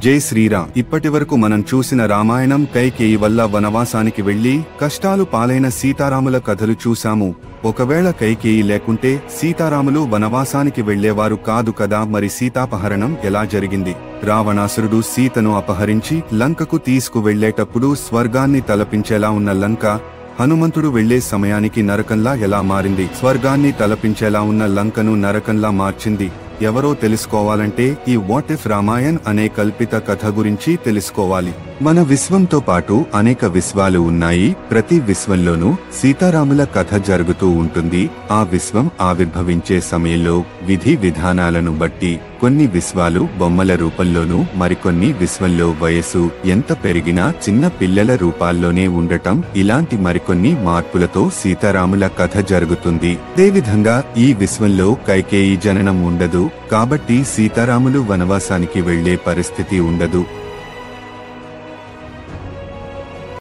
జై శ్రీరామ్. ఇప్పటివరకు మనం చూసిన రామాయణం కైకేయి వల్ల వనవాసానికి వెళ్లి కష్టాలు పాలైన సీతారాముల కథలు చూశాము. ఒకవేళ కైకేయి లేకుంటే సీతారాములు వనవాసానికి వెళ్లేవారు కాదు కదా. మరి సీతాపహరణం ఎలా జరిగింది? రావణాసురుడు సీతను అపహరించి లంకకు తీసుకువెళ్లేటప్పుడు స్వర్గాన్ని తలపించేలా ఉన్న లంక హనుమంతుడు వెళ్లే సమయానికి నరకంలా ఎలా మారింది? స్వర్గాన్ని తలపించేలా ఉన్న లంకను నరకంలా మార్చింది ఎవరో తెలుసుకోవాలంటే ఈ వాట్ ఇఫ్ రామాయణ్ అనే కల్పిత కథ గురించి తెలుసుకోవాలి. మన విశ్వంతో పాటు అనేక విశ్వాలు ఉన్నాయి. ప్రతి విశ్వంలోనూ సీతారాముల కథ జరుగుతూ ఉంటుంది. ఆ విశ్వం ఆవిర్భవించే సమయంలో విధి విధానాలను బట్టి కొన్ని విశ్వాలు బొమ్మల రూపంలోనూ, మరికొన్ని విశ్వంలో వయసు ఎంత పెరిగినా చిన్న పిల్లల రూపాల్లోనే ఉండటం, ఇలాంటి మరికొన్ని మార్పులతో సీతారాముల కథ జరుగుతుంది. అదేవిధంగా ఈ విశ్వంలో కైకేయి జననం ఉండదు, కాబట్టి సీతారాములు వనవాసానికి వెళ్లే పరిస్థితి ఉండదు.